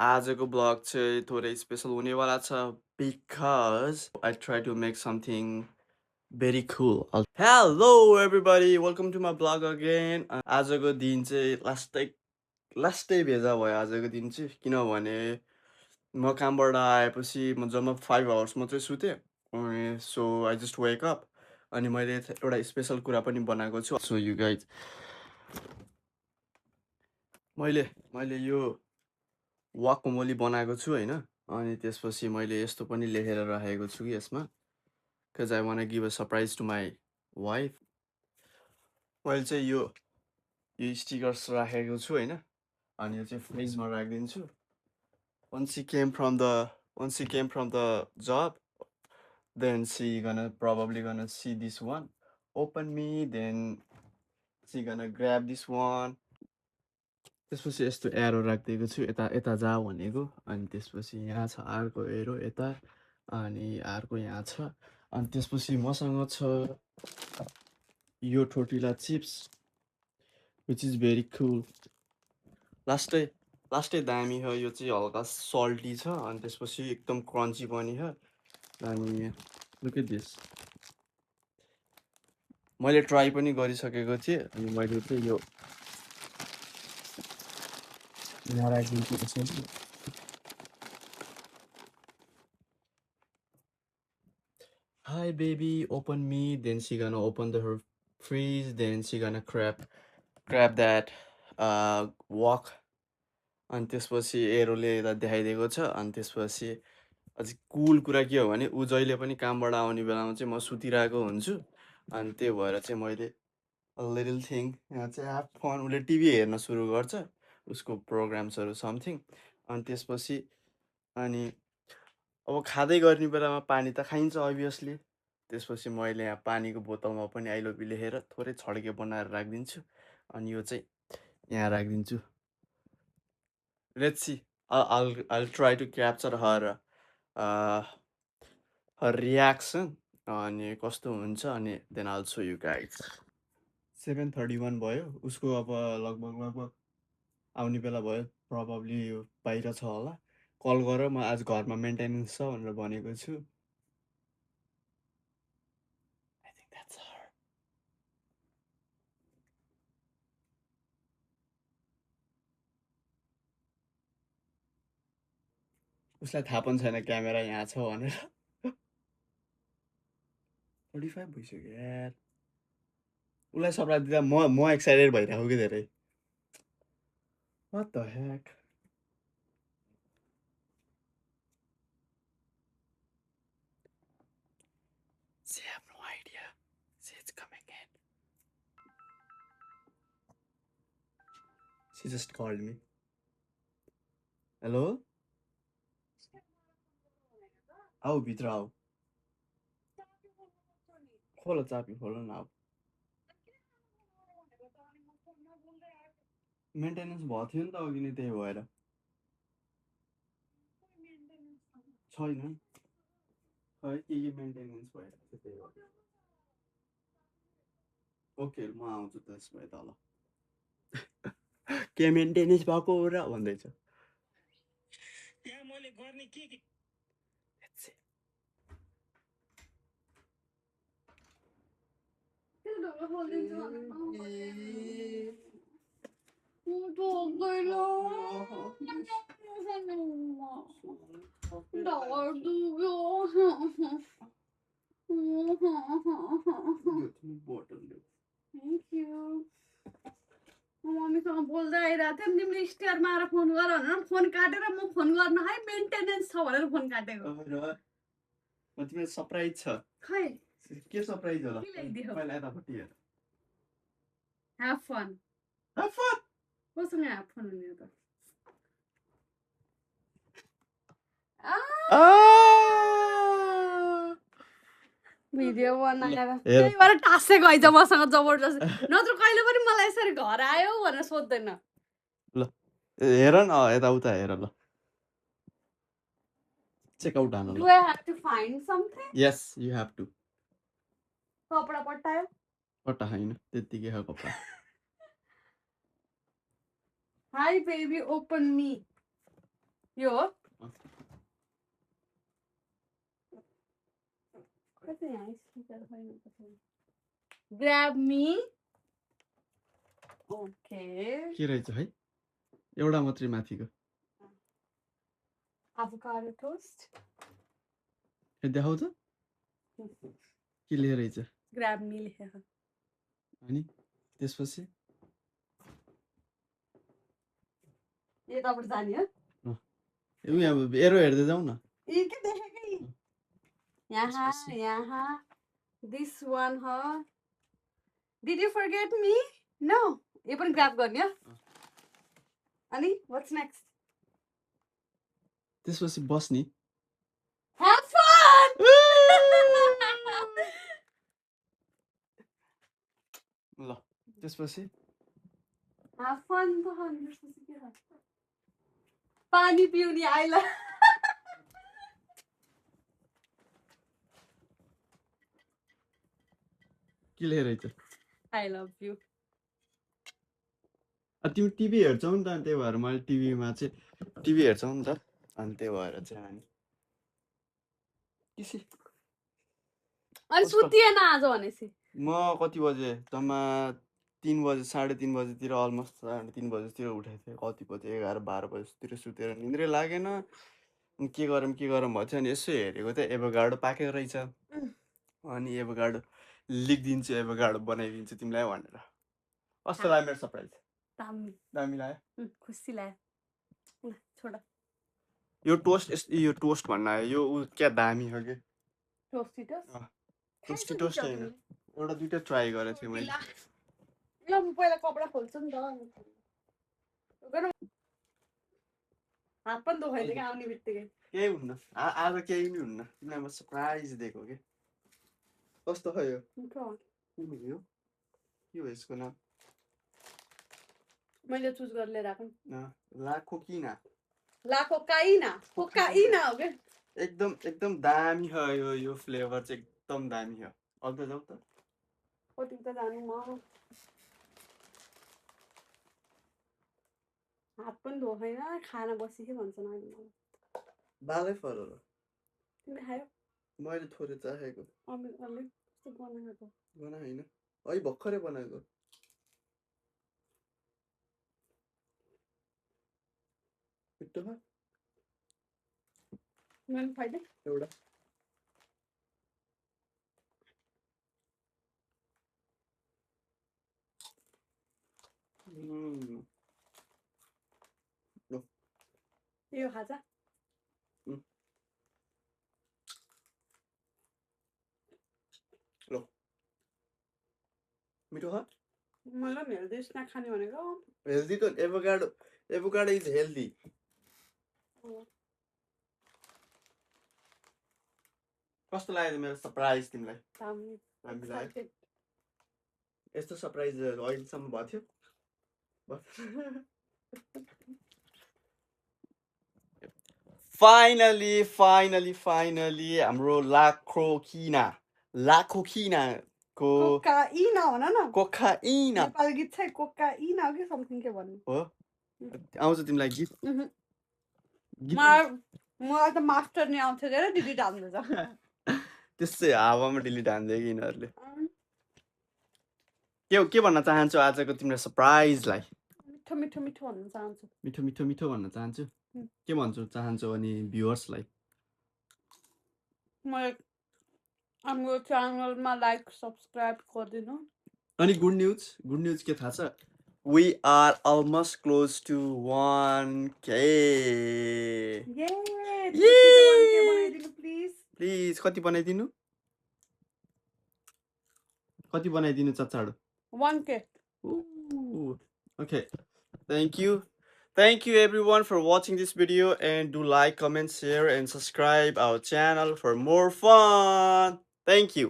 आजको ब्लग चाहिँ थोरै स्पेसल हुनेवाला छ because I try to make something very cool. Hello everybody, welcome to my blog again. आजको दिन चाहिँ लास्टै भेजा भयो आजको दिन चाहिँ किनभने म कामबाट आएपछि म जम्मा 5 hours मात्रै सुतेँ so I just wake up अनि मैले एउटा स्पेसल कुरा पनि बनाएको छु सो यु गाइज मैले यो वाकमोली बनाएको छु हैन अनि त्यसपछि मैले यस्तो पनि लेखेर राखेको छु कि यसमा cuz I want to give a surprise to my wife. मैले चाहिँ यो स्टिकर्स राखेको छु हैन अनि यो चाहिँ फ्रिजमा राखिदिन्छु. Once she came from the job, then she probably gonna see this one, open me, then she gonna grab this one. त्यसपछि यस्तो एरो राखिदिएको छु यता यता जा भनेको अनि त्यसपछि यहाँ छ अर्को एरो यता अनि अर्को यहाँ छ अनि त्यसपछि मसँग छ यो tortilla chips which is very cool. लास्टै दामी हो यो चाहिँ हल्का सल्टी छ अनि त्यसपछि एकदम क्रन्ची पनि छ अनि लुक एट दिस मैले ट्राई पनि गरिसकेको थिएँ अनि मैले चाहिँ यो यहाँ राखिदिन्छु यसरी. Hi baby, open me. Then she gonna open her fridge. Then she gonna grab that walk. अनि त्यसपछि एरोले यता देखाइदिएको छ अनि त्यसपछि अझै कुल कुरा के हो भने ऊ जहिले पनि कामबाट आउने बेलामा चाहिँ म सुतिरहेको हुन्छु अनि त्यही भएर चाहिँ मैले लिटल थिङ यहाँ चाहिँ ह्याभ फन उसले टिभी हेर्न सुरु गर्छ उसको प्रोग्राम्सहरू समथिङ अनि त्यसपछि अनि अब खाँदै गर्ने बेलामा पानी त खाइन्छ अभियसली त्यसपछि मैले यहाँ पानीको बोतलमा पनि आई लभ यु लेखेर थोरै छड्के बनाएर राखिदिन्छु अनि यो चाहिँ यहाँ राखिदिन्छु. Let's see I'll try to capture her reaction अनि कस्तो हुन्छ अनि then I'll show you guys. 7:31 भयो उसको अब लगभग आउने बेला भयो probably यो बाहिर छ होला कल गर म आज घरमा मेन्टेनेन्स छ भनेर भनेको छु. I think that's her. उसलाई थाहा पनि छैन क्यामेरा यहाँ छ भनेर. 45 भइसक्यो यार उसलाई सरप्राइज दिँदा म एक्साइटेड भइरहेको कि धेरै. What the heck? She have no idea. She's coming in. She just called me. Hello? आऊ भित्र आऊ. खोल चाबी खोल न आऊ. मेन्टेनेन्स भएको थियो नि त अघि नै त्यही भएर. छैन खै के मेन्टेनेन्स भइरहेको थियो त्यही भएर. ओके म आउँछु त्यसो भए तल. के मेन्टेनेन्स भएको हो र भन्दैछ. Let's see. Thank you. मम्मीसँग बोल्दै आइरहेको थिएँ तिमीले स्टियर मारेर फोन गर भनेर फोन काटेर म फोन गर्न है मेन्टेनेन्स छ भनेर फोन काटेको. म तिमीलाई सरप्राइज छ. खै के सरप्राइज होला? के ल्याइदियो? पहिला यतापट्टि हेर. Have fun. Have fun. कोसँग ह्याभ फन हुने त? भिडियो बनाएर त्यही भएर टाँसेको आइज मसँग जबरजस्ती नत्र कहिले पनि मलाई यसरी घर आयो भनेर सोध्दैन. ल हेर न यताउता हेर ल. चेकआउट हान Do ल. I have to find something? Yes, you have to. कपडा पट्टायो? पट्टा होइन त्यतिकै हो कपडा. Hi baby, open me. यो हो अँ। कतै यहाँ स्पिकर छैन ग्र्याब मी ओके के रहेछ है एउटा मात्रै माथिको avocado toast ए देखाउ त के लेखेर रहेछ ग्र्याब मी लेखेको अनि त्यसपछि यताबाट जाने हो यहाँ एरो हेर्दै जाउँ न यी के देखेकै यहाँ यहाँ this one हो did you forget me no यो पनि ग्र्याब गर्ने हो अनि what's next त्यसपछि बस्ने have fun ल त्यसपछि have fun त अनि त्यसपछि के छ पानी पिउने आइला के लेखेर रहेछ I love you तिमी टिभी हेर्छौ नि त अनि त्यही भएर मैले टिभीमा चाहिँ टिभी हेर्छौ नि त अनि त्यही भएर चाहिँ अनि किसी अनि सुतिएन आज भनेपछि म कति बजे जम्मा 3 बजे 3:30 बजेतिर अलमोस्ट 3:30 बजेतिर उठेको थिएँ कति बजे 11-12 बजेतिर सुतेर निन्द्रै लागेन अनि के गरौँ भयो अनि यसो हेरेको त एभोकाडो पाकेको रहेछ अनि एभोकाडो लेखिदिन्छु एभोकाडो बनाइदिन्छु तिमीलाई भनेर कस्तो लाग्यो मेरो सरप्राइज दामी लाग्यो खुसी लाग्यो छोड यो टोस्ट भन्न आयो यो क्या दामी हो कि टोस्टी टोस्ट होइन एउटा दुइटा ट्राई गरेको थिएँ मैले ल म पहिला कपडा खोल्छु नि त हात पनि दुखाइदियो क्या आउने बित्तिकै केही हुन्न आज केही पनि हुन्न तिमीलाई म सरप्राइज दिएको कि कस्तो खै यो के हो यसको नाम मैले चुज गरेर लिएर आएको लाखो किन कोकाइना हो क्या एकदम दामी हो यो फ्लेभर चाहिँ एकदम दामी हो अझ जाऊ त कति त जानु म हात पनि धोएन खाना बसिसक्यो भन्छन् अहिले मलाई बालै फर हो तिमीले खायो मैले थोरै चाहेको अलिक कस्तो बनाएको बना होइन है भर्खरै बनाएको मिठो छ मैले खाइदिएँ एउटा यो खाजा ल मिठो छ मलाई पनि हेल्दी स्न्याक खाने भनेको हेल्दी त एभोकाडो इज हेल्दी कस्तो लाग्यो मेरो सरप्राइज तिमीलाई दामी लाग्यो यस्तो सरप्राइज अहिलेसम्म भएको थियो फाइनली हाम्रो लाखो किना को कोकाइना भन न कोकाइना नेपाली गीत चाहिँ कोकाइना हो कि समथिङ के भन्नु हो आउँछ तिमीलाई गीत मलाई त मास्टर नि आउँथ्यो के डिलिट हान्दैछ त्यसै हावामा डिलिट हान्दै कि यिनीहरूले के भन्न चाहन्छु आजको तिम्रो सरप्राइजलाई मिठो भन्न चाहन्छु मिठो भन्न चाहन्छु के भन्छु चाहन्छु अनि भ्युअर्सलाई मलाई हाम्रो च्यानलमा लाइक सब्स्क्राइब गरिदिनु अनि गुड न्युज के थाहा छ we are almost close to 1K please कति बनाइदिनु चच्चाडो 1K okay thank you everyone for watching this video and do like comment share and subscribe our channel for more fun thank you